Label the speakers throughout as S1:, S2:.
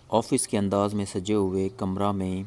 S1: Office کے انداز میں سجے ہوئے کمرہ میں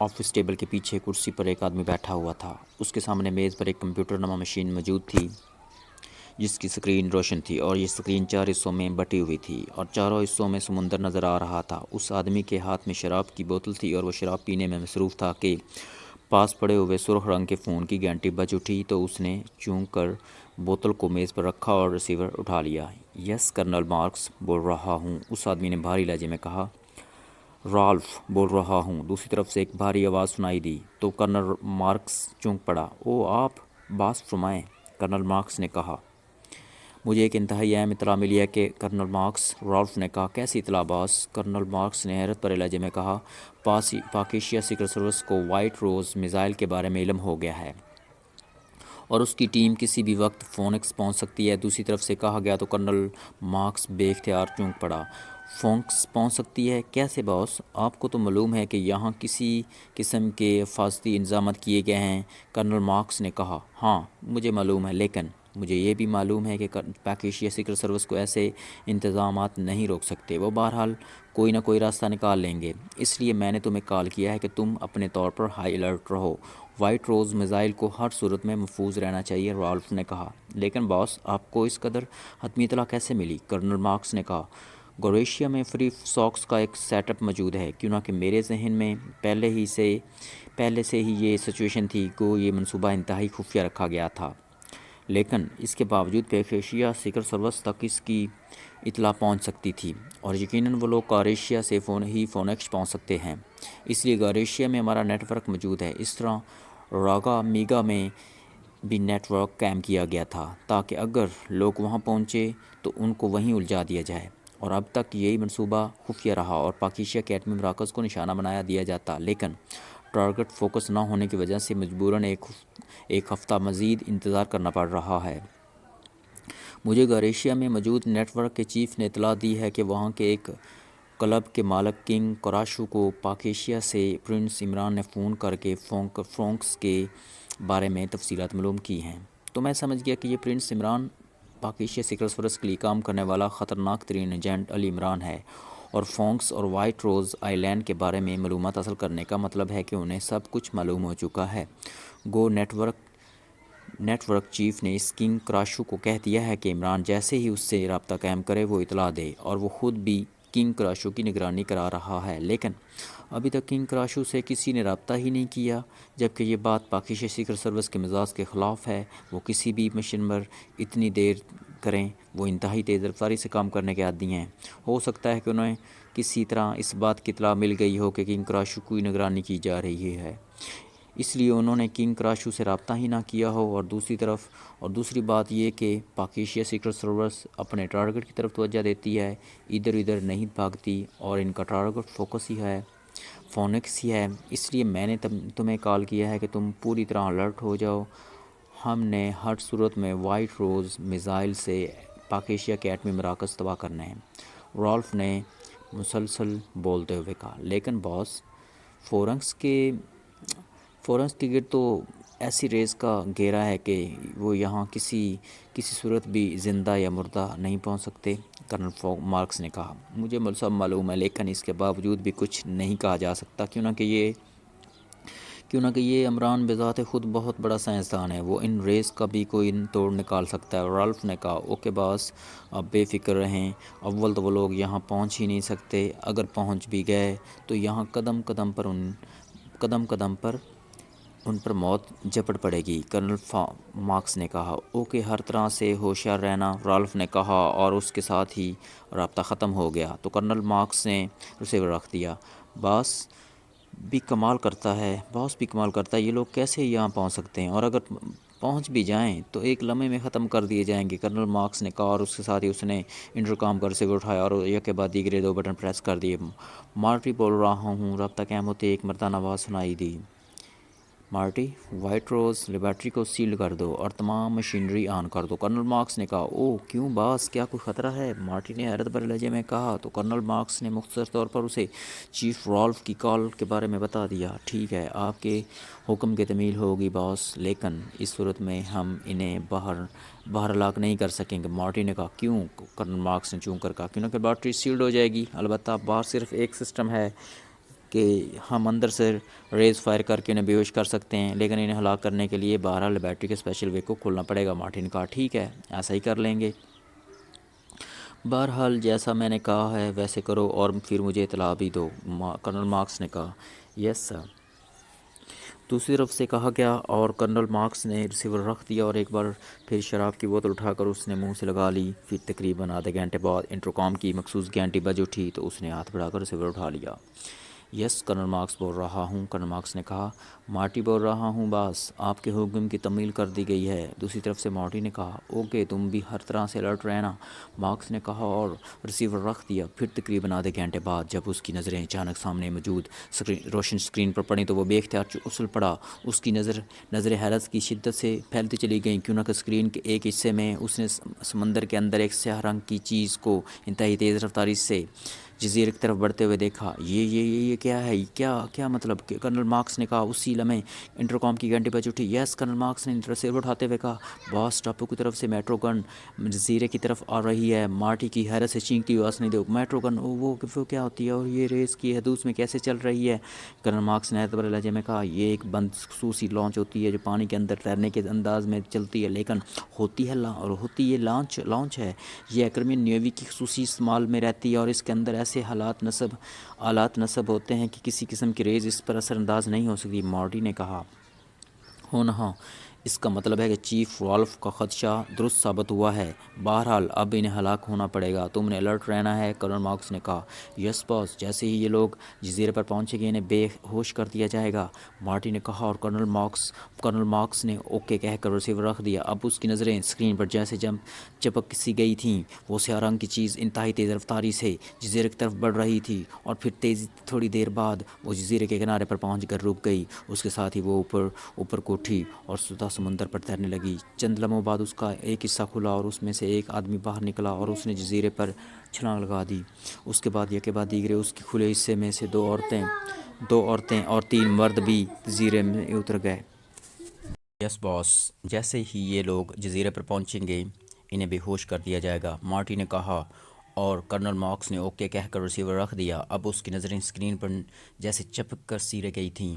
S1: آفس ٹیبل کے پیچھے کرسی پر ایک آدمی بیٹھا ہوا تھا۔ اس کے سامنے میز پر ایک کمپیوٹر نما مشین موجود تھی جس کی سکرین روشن تھی، اور یہ سکرین 4 حصوں میں بٹی ہوئی تھی اور چاروں حصوں میں سمندر نظر آ رہا تھا۔ اس آدمی کے ہاتھ میں شراب کی بوتل تھی اور وہ شراب پینے میں مصروف تھا کہ پاس پڑے ہوئے سرخ رنگ کے فون کی گھنٹی بج اٹھی تو اس نے چونک کر بوتل کو میز پر رکھا اور ریسیور اٹھا لیا۔ یس کرنل مارکس بول رہا ہوں، اس آدمی نے بھاری لہجے میں کہا۔ رالف بول رہا ہوں، دوسری طرف سے ایک بھاری آواز سنائی دی تو کرنل مارکس چونک پڑا۔ او آپ، باس فرمائیں، کرنل مارکس نے کہا۔ مجھے ایک انتہائی اہم اطلاع ملی ہے کہ کرنل مارکس، رالف نے کہا۔ کیسی اطلاع باس؟ کرنل مارکس نے حیرت بھرے لہجے میں کہا۔ پاک ایشیا سیکرٹ سروس کو وائٹ روز میزائل کے بارے میں علم ہو گیا ہے اور اس کی ٹیم کسی بھی وقت فونکس پہنچ سکتی ہے۔ دوسری طرف سے کہا گیا تو کرنل مارکس بے اختیار چونک پڑا۔ فونکس پہنچ سکتی ہے؟ کیسے باس؟ آپ کو تو معلوم ہے کہ یہاں کسی قسم کے حفاظتی انتظامات کیے گئے ہیں، کرنل مارکس نے کہا۔ ہاں مجھے معلوم ہے، لیکن مجھے یہ بھی معلوم ہے کہ پاک ایشیا سیکرٹ سروس کو ایسے انتظامات نہیں روک سکتے۔ وہ بہرحال کوئی نہ کوئی راستہ نکال لیں گے۔ اس لیے میں نے تمہیں کال کیا ہے کہ تم اپنے طور پر ہائی الرٹ رہو۔ وائٹ روز میزائل کو ہر صورت میں محفوظ رہنا چاہیے، رالف نے کہا۔ لیکن باس، آپ کو اس قدر حتمی اطلاع کیسے ملی؟ کرنل مارکس نے کہا۔ گوریشیا میں فری ساکس کا ایک سیٹ اپ موجود ہے، کیوں کہ میرے ذہن میں پہلے سے ہی یہ سچویشن تھی کہ یہ منصوبہ انتہائی خفیہ رکھا گیا تھا، لیکن اس کے باوجود پاک ایشیا سیکرٹ سروس تک اس کی اطلاع پہنچ سکتی تھی، اور یقیناً وہ لوگ گوریشیا سے فونکس پہنچ سکتے ہیں۔ اس لیے گوریشیا میں ہمارا نیٹ ورک موجود ہے۔ اس طرح راگا میگا میں بھی نیٹ ورک قائم کیا گیا تھا تاکہ اگر لوگ وہاں پہنچے تو ان کو وہیں الجھا دیا جائے، اور اب تک یہی منصوبہ خفیہ رہا اور پاک ایشیا کے ایٹمی مراکز کو نشانہ بنایا دیا جاتا، لیکن ٹارگٹ فوکس نہ ہونے کی وجہ سے مجبوراً ایک ہفتہ مزید انتظار کرنا پڑ رہا ہے۔ مجھے گوریشیا میں موجود نیٹ ورک کے چیف نے اطلاع دی ہے کہ وہاں کے ایک کلب کے مالک کنگ کراشو کو پاک ایشیا سے پرنس عمران نے فون کر کے فونکس کے بارے میں تفصیلات معلوم کی ہیں۔ تو میں سمجھ گیا کہ یہ پرنس عمران پاک ایشیا سیکرٹ سروس کے لیے کام کرنے والا خطرناک ترین ایجنٹ علی عمران ہے، اور فونکس اور وائٹ روز آئی لینڈ کے بارے میں معلومات حاصل کرنے کا مطلب ہے کہ انہیں سب کچھ معلوم ہو چکا ہے۔ گو نیٹ ورک چیف نے اس کنگ کراشو کو کہہ دیا ہے کہ عمران جیسے ہی اس سے رابطہ قائم کرے وہ اطلاع دے، اور وہ خود بھی کنگ کراشو کی نگرانی کرا رہا ہے، لیکن ابھی تک کنگ کراشو سے کسی نے رابطہ ہی نہیں کیا، جبکہ یہ بات پاک ایشیا سیکرٹ سروس کے مزاج کے خلاف ہے۔ وہ کسی بھی مشن پر اتنی دیر کریں، وہ انتہائی تیز رفتاری سے کام کرنے کے عادی ہیں۔ ہو سکتا ہے کہ انہیں کسی طرح اس بات کی اطلاع مل گئی ہو کہ کنگ کراشو کی نگرانی کی جا رہی ہے، اس لیے انہوں نے کنگ کراشو سے رابطہ ہی نہ کیا ہو، اور دوسری بات یہ کہ پاک ایشیا سیکرٹ سروس اپنے ٹارگٹ کی طرف توجہ دیتی ہے، ادھر ادھر نہیں بھاگتی، اور ان کا ٹارگٹ فونکس ہی ہے۔ اس لیے میں نے تمہیں کال کیا ہے کہ تم پوری طرح الرٹ ہو جاؤ۔ ہم نے ہر صورت میں وائٹ روز میزائل سے پاک ایشیا کے ایٹمی مراکز تباہ کرنے ہیں، رالف نے مسلسل بولتے ہوئے کہا۔ لیکن باس، فورنکس کے گرد تو ایسی ریز کا گھیرا ہے کہ وہ یہاں کسی صورت بھی زندہ یا مردہ نہیں پہنچ سکتے، کرنل مارکس نے کہا۔ مجھے سب معلوم ہے، لیکن اس کے باوجود بھی کچھ نہیں کہا جا سکتا، کیوں کہ یہ عمران بذات خود بہت بڑا سائنسدان ہے، وہ ان ریز کا بھی کوئی توڑ نکال سکتا ہے، رالف نے کہا۔ اوکے باس، آپ بے فکر رہیں، اول تو وہ لوگ یہاں پہنچ ہی نہیں سکتے، اگر پہنچ بھی گئے تو یہاں قدم قدم پر ان پر موت جھپٹ پڑے گی، کرنل مارکس نے کہا۔ اوکے، ہر طرح سے ہوشیار رہنا، رالف نے کہا، اور اس کے ساتھ ہی رابطہ ختم ہو گیا تو کرنل مارکس نے ریسیور رکھ دیا۔ باس بھی کمال کرتا ہے، یہ لوگ کیسے یہاں پہنچ سکتے ہیں، اور اگر پہنچ بھی جائیں تو ایک لمحے میں ختم کر دیے جائیں گے، کرنل مارکس نے کہا، اور اس کے ساتھ ہی اس نے انٹرکام کا ریسیور اٹھایا اور یک کے بعد دیگرے 2 بٹن پریس کر دیے۔ مارٹی بول رہا ہوں، رابطہ قائم ہوتے ایک مردانہ آواز سنائی دی۔ مارٹی، وائٹ روز لیبارٹری کو سیل کر دو اور تمام مشینری آن کر دو۔ کرنل مارکس نے کہا، اوہ کیوں باس، کیا کوئی خطرہ ہے؟ مارٹی نے حیرت بھرے لہجے میں کہا۔ تو کرنل مارکس نے مختصر طور پر اسے چیف رالف کی کال کے بارے میں بتا دیا۔ ٹھیک ہے، آپ کے حکم کی تعمیل ہوگی باس، لیکن اس صورت میں ہم انہیں باہر ہلاک نہیں کر سکیں گے۔ مارٹی نے کہا، کیوں؟ کرنل مارکس نے چونک کر کہا، کیونکہ لیبارٹری سیلڈ ہو جائے گی۔ البتہ باہر صرف ایک سسٹم ہے کہ ہم اندر سے ریز فائر کر کے انہیں بے ہوش کر سکتے ہیں، لیکن انہیں ہلاک کرنے کے لیے بہرحال لیبارٹری کے اسپیشل وے کو کھولنا پڑے گا۔ مارٹی نے کہا، ٹھیک ہے، ایسا ہی کر لیں گے۔ بہرحال جیسا میں نے کہا ہے ویسے کرو اور پھر مجھے اطلاع بھی دو، کرنل مارکس نے کہا۔ یس سر، دوسری طرف سے کہا گیا، اور کرنل مارکس نے ریسیور رکھ دیا اور ایک بار پھر شراب کی بوتل اٹھا کر اس نے منہ سے لگا لی۔ پھر تقریباً آدھے گھنٹے بعد انٹرکام کی مخصوص گھنٹی بج اٹھی تو اس نے ہاتھ بڑھا کر ریسیور اٹھا لیا۔ یس، کرنل مارکس بول رہا ہوں، کرنل مارکس نے کہا۔ مارٹی بول رہا ہوں باس، آپ کے حکم کی تعمیل کر دی گئی ہے۔ دوسری طرف سے مارٹی نے کہا، اوکے، تم بھی ہر طرح سے الرٹ رہنا، مارکس نے کہا اور ریسیور رکھ دیا۔ پھر تقریباً آدھے گھنٹے بعد جب اس کی نظریں اچانک سامنے موجود روشن اسکرین پر پڑیں تو وہ بے اختیار اچھل پڑا۔ اس کی نظریں حیرت کی شدت سے پھیلتی چلی گئیں، کیونکہ اسکرین کے ایک حصے میں اس نے سمندر کے اندر ایک سیاہ رنگ کی چیز کو انتہائی تیز رفتاری سے جزیرے کی طرف بڑھتے ہوئے دیکھا۔ یہ کیا ہے؟ کیا مطلب؟ کہ کرنل مارکس نے کہا۔ اسی لمحے انٹرکام کی گھنٹی بج اٹھی۔ یس، کرنل مارکس نے ریسیور اٹھاتے ہوئے کہا، باس، ٹاپو کی طرف سے میٹرو گن جزیرے کی طرف آ رہی ہے۔ مارٹی کی حیرت سے چینکتی ہوئی آواز نہیں دو، میٹرو گن، وہ کیا ہوتی ہے اور یہ ریس کی حدود میں کیسے چل رہی ہے؟ کرنل مارکس نے حیرت بھرے لہجے میں کہا، یہ ایک بند خصوصی لانچ ہوتی ہے جو پانی کے اندر تیرنے کے انداز میں چلتی ہے، لیکن ہوتی یہ لانچ ہے، یہ ایکرمین نیوی کی خصوصی استعمال میں رہتی ہے اور اس کے اندر ایسے آلات نصب ہوتے ہیں کہ کسی قسم کی ریز اس پر اثر انداز نہیں ہو سکتی۔ مارٹی نے کہا، ہاں، اس کا مطلب ہے کہ چیف رالف کا خدشہ درست ثابت ہوا ہے۔ بہرحال اب انہیں ہلاک ہونا پڑے گا، تم نے الرٹ رہنا ہے، کرنل مارکس نے کہا۔ یس باس، جیسے ہی یہ لوگ جزیرے پر پہنچیں گے انہیں بے ہوش کر دیا جائے گا، مارٹی نے کہا، اور کرنل مارکس نے اوکے کہہ کر ریسیور رکھ دیا۔ اب اس کی نظریں اسکرین پر جیسے چپک سی گئی تھیں، وہ سیاہ رنگ کی چیز انتہائی تیز رفتاری سے جزیرے کی طرف بڑھ رہی تھی اور پھر تھوڑی دیر بعد وہ جزیرے کے کنارے پر پہنچ کر رک گئی۔ اس کے ساتھ ہی وہ اوپر کو اٹھی اور سطح سمندر پر تیرنے لگی۔ چند لمحوں بعد اس کا ایک حصہ کھلا اور اس میں سے ایک آدمی باہر نکلا اور اس نے جزیرے پر چھلانگ لگا دی۔ اس کے بعد یکے بعد دیگرے اس کے کھلے حصے میں سے دو عورتیں اور 3 مرد بھی جزیرے میں اتر گئے۔ یس باس، جیسے ہی یہ لوگ جزیرے پر پہنچیں گے انہیں بے ہوش کر دیا جائے گا، مارٹی نے کہا، اور کرنل مارکس نے اوکے کہہ کر ریسیور رکھ دیا۔ اب اس کی نظریں اسکرین پر جیسے چپک کر سی رہ گئی تھیں،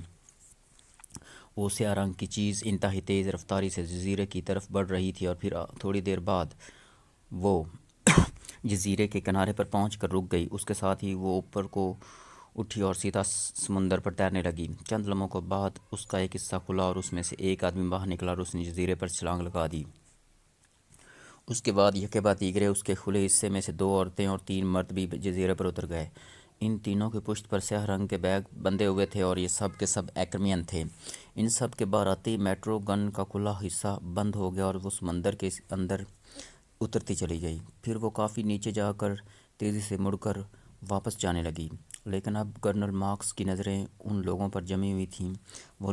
S1: وہ سیاہ رنگ کی چیز انتہائی تیز رفتاری سے جزیرے کی طرف بڑھ رہی تھی اور پھر تھوڑی دیر بعد وہ جزیرے کے کنارے پر پہنچ کر رک گئی۔ اس کے ساتھ ہی وہ اوپر کو اٹھی اور سیدھا سمندر پر تیرنے لگی۔ چند لمحوں کے بعد اس کا ایک حصہ کھلا اور اس میں سے ایک آدمی باہر نکلا اور اس نے جزیرے پر چھلانگ لگا دی۔ اس کے بعد یکے بعد دیگرے اس کے کھلے حصے میں سے 2 عورتیں اور 3 مرد بھی جزیرے پر اتر گئے۔ ان تینوں کے پشت پر سیاہ رنگ کے بیگ بندھے ہوئے تھے اور یہ سب کے سب ایکرمین تھے۔ ان سب کے باہر آتے ہی میٹرو گن کا کھلا حصہ بند ہو گیا اور وہ سمندر کے اندر اترتی چلی گئی۔ پھر وہ کافی نیچے جا کر تیزی سے مڑ کر واپس جانے لگی، لیکن اب کرنل مارکس کی نظریں ان لوگوں پر جمی ہوئی تھیں۔ وہ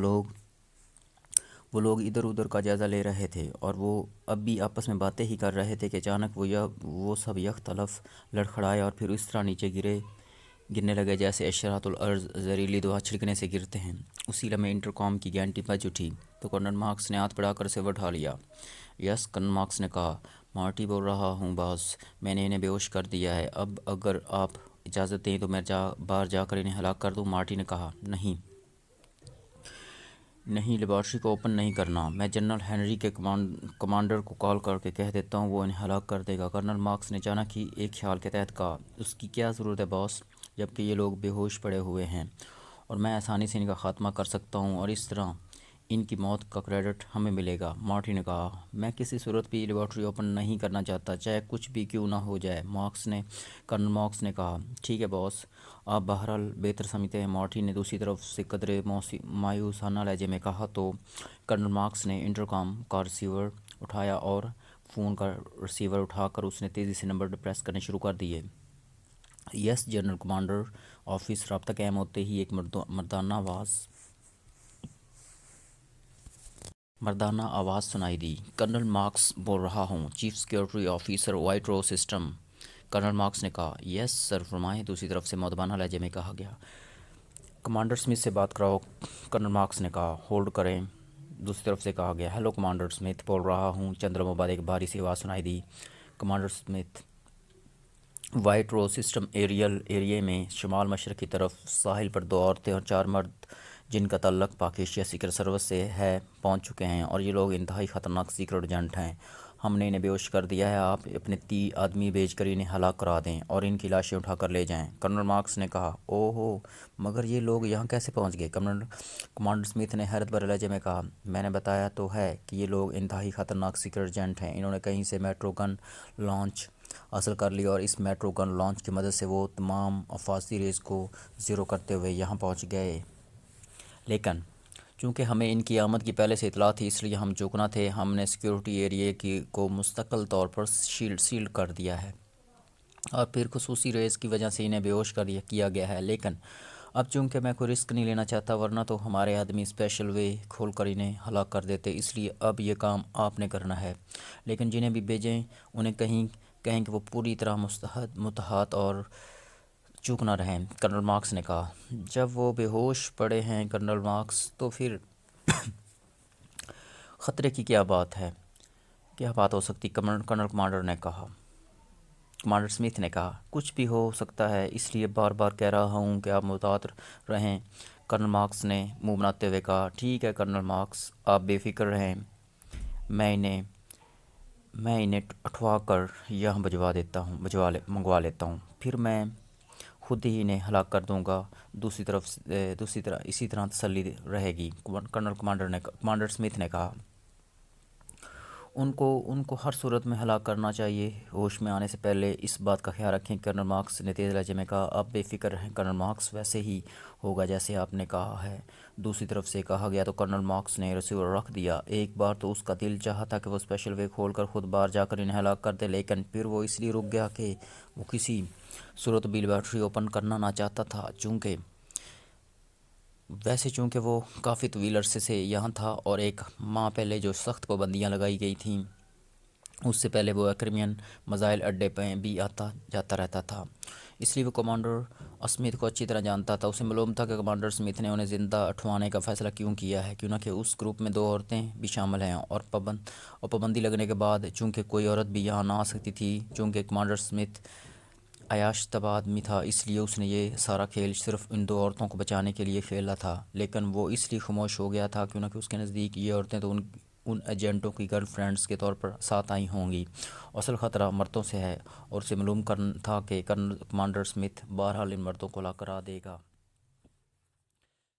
S1: لوگ ادھر ادھر کا جائزہ لے رہے تھے اور وہ اب بھی آپس میں باتیں ہی کر رہے تھے کہ اچانک وہ سب یکطرف لڑکھڑائے اور پھر اس طرح نیچے گرنے لگے جیسے اشارات الارض زہریلی دوا چھڑکنے سے گرتے ہیں۔ اسی لمحے انٹرکام کی گھنٹی بج اٹھی تو کرنل مارکس نے ہاتھ بڑھا کر اسے اٹھا لیا۔ یس، کرنل مارکس نے کہا، مارٹی بول رہا ہوں باس، میں نے انہیں بے ہوش کر دیا ہے۔ اب اگر آپ اجازت دیں تو میں باہر جا کر انہیں ہلاک کر دوں۔ مارٹی نے کہا، نہیں، لیبارٹری کو اوپن نہیں کرنا، میں جنرل ہنری کے کمانڈر کو کال کر کے کہہ دیتا ہوں، وہ انہیں ہلاک کر دے گا۔ کرنل مارکس نے اچانک ہی ایک خیال کے تحت کہا، اس کی کیا ضرورت ہے باس، جبکہ یہ لوگ بے ہوش پڑے ہوئے ہیں اور میں آسانی سے ان کا خاتمہ کر سکتا ہوں اور اس طرح ان کی موت کا کریڈٹ ہمیں ملے گا۔ مارٹی نے کہا، میں کسی صورت بھی لیبارٹری اوپن نہیں کرنا چاہتا، چاہے کچھ بھی کیوں نہ ہو جائے۔ کرنل مارکس نے کہا، ٹھیک ہے باس، آپ بہرحال بہتر سمجھتے ہیں۔ مارٹی نے دوسری طرف سے قدرے مایوسانہ لہجے میں کہا تو کرنل مارکس نے انٹرکام کا ریسیور اٹھایا اور فون کا ریسیور اٹھا کر اس نے تیزی سے نمبر پریس کرنے شروع کر دیے۔ یس جنرل کمانڈر، آفس۔ رابطہ قائم ہوتے ہی ایک مردانہ آواز مردانہ آواز سنائی دی۔ کرنل مارکس بول رہا ہوں، chief security officer White Rose system. Colonel Marks نے کہا، یس سر فرمائیں۔ دوسری طرف سے مؤدبانہ لہجے میں کہا گیا، کمانڈر سمتھ سے بات کراؤ۔ کرنل مارکس نے کہا، ہولڈ کریں۔ دوسری طرف سے کہا گیا، ہیلو کمانڈر سمتھ بول رہا ہوں۔ چند لمحوں بعد ایک بھاری سی آواز سنائی دی، commander Smith, White Rose system ایریے میں شمال مشرق کی طرف ساحل پر 2 عورتیں اور 4 مرد جن کا تعلق پاک ایشیا سیکرٹ سروس سے ہے پہنچ چکے ہیں، اور یہ لوگ انتہائی خطرناک سیکرٹ ایجنٹ ہیں۔ ہم نے انہیں بے ہوش کر دیا ہے۔ آپ اپنے 30 آدمی بھیج کر انہیں ہلاک کرا دیں اور ان کی لاشیں اٹھا کر لے جائیں۔ کرنل مارکس نے کہا، اوہ ہو، مگر یہ لوگ یہاں کیسے پہنچ گئے؟ کمانڈر سمتھ نے حیرت بھرے لہجے میں کہا، میں نے بتایا تو ہے کہ یہ لوگ انتہائی خطرناک سیکرٹ ایجنٹ ہیں۔ انہوں نے کہیں سے میٹرو گن لانچ حاصل کر لی اور اس میٹرو گن لانچ کی مدد سے وہ تمام حفاظتی ریس کو زیرو کرتے ہوئے یہاں پہنچ گئے۔ لیکن چونکہ ہمیں ان کی آمد کی پہلے سے اطلاع تھی، اس لیے ہم چوکنا تھے۔ ہم نے سیکیورٹی ایریے کو مستقل طور پر سیل کر دیا ہے اور پھر خصوصی ریس کی وجہ سے انہیں بے ہوش کیا گیا ہے۔ لیکن اب چونکہ میں کوئی رسک نہیں لینا چاہتا، ورنہ تو ہمارے آدمی اسپیشل وے کھول کر انہیں ہلاک کر دیتے۔ اس لیے اب یہ کام آپ نے کرنا ہے۔ لیکن جنہیں بھی بھیجیں انہیں کہیں کہ وہ پوری طرح متحد اور چوک نہ رہیں۔ کرنل مارکس نے کہا، جب وہ بے ہوش پڑے ہیں کرنل مارکس، تو پھر خطرے کی کیا بات ہو سکتی؟ کرنل کمانڈر سمتھ نے کہا، کچھ بھی ہو سکتا ہے، اس لیے بار بار کہہ رہا ہوں کہ آپ محتاط رہیں۔ کرنل مارکس نے منہ بناتے ہوئے کہا، ٹھیک ہے کرنل مارکس، آپ بے فکر رہیں، میں انہیں اٹھوا کر یہاں منگوا لیتا ہوں، پھر میں خود ہی انہیں ہلاک کر دوں گا۔ دوسری طرح اسی طرح تسلی رہے گی۔ کمانڈر سمتھ نے کہا، ان کو ہر صورت میں ہلاک کرنا چاہیے۔ ہوش میں آنے سے پہلے اس بات کا خیال رکھیں۔ کرنل مارکس نے تیز لہجے میں کہا، آپ بے فکر رہیں کرنل مارکس، ویسے ہی ہوگا جیسے آپ نے کہا ہے۔ دوسری طرف سے کہا گیا تو کرنل مارکس نے ریسیور رکھ دیا۔ ایک بار تو اس کا دل چاہا تھا کہ وہ اسپیشل وے کھول کر خود باہر جا کر انہیں ہلاک کر دے، لیکن پھر وہ اس لیے رک گیا کہ وہ کسی صورت بھی لیبارٹری اوپن کرنا نہ چاہتا تھا۔ چونکہ وہ کافی طویل عرصے سے یہاں تھا اور ایک ماہ پہلے جو سخت پابندیاں لگائی گئی تھیں، اس سے پہلے وہ ایکرمین میزائل اڈے پہ بھی آتا جاتا رہتا تھا، اس لیے وہ کمانڈر سمتھ کو اچھی طرح جانتا تھا۔ اسے معلوم تھا کہ کمانڈر سمتھ نے انہیں زندہ اٹھوانے کا فیصلہ کیوں کیا ہے، کیوں نہ کہ اس گروپ میں 2 عورتیں بھی شامل ہیں، اور پابندی لگنے کے بعد چونکہ کوئی عورت بھی یہاں نہ آ سکتی تھی۔ چونکہ کمانڈر سمتھ عیاش طبع آدمی تھا، اس لیے اس نے یہ سارا کھیل صرف ان 2 عورتوں کو بچانے کے لیے کھیلا تھا۔ لیکن وہ اس لیے خاموش ہو گیا تھا کیوں نہ کہ اس کے نزدیک یہ عورتیں تو ان ایجنٹوں کی گرل فرینڈز کے طور پر ساتھ آئی ہوں گی۔ اصل خطرہ مردوں سے ہے، اور اسے معلوم تھا کہ کمانڈر سمتھ بہرحال ان مردوں کو ہلاک کرا دے گا۔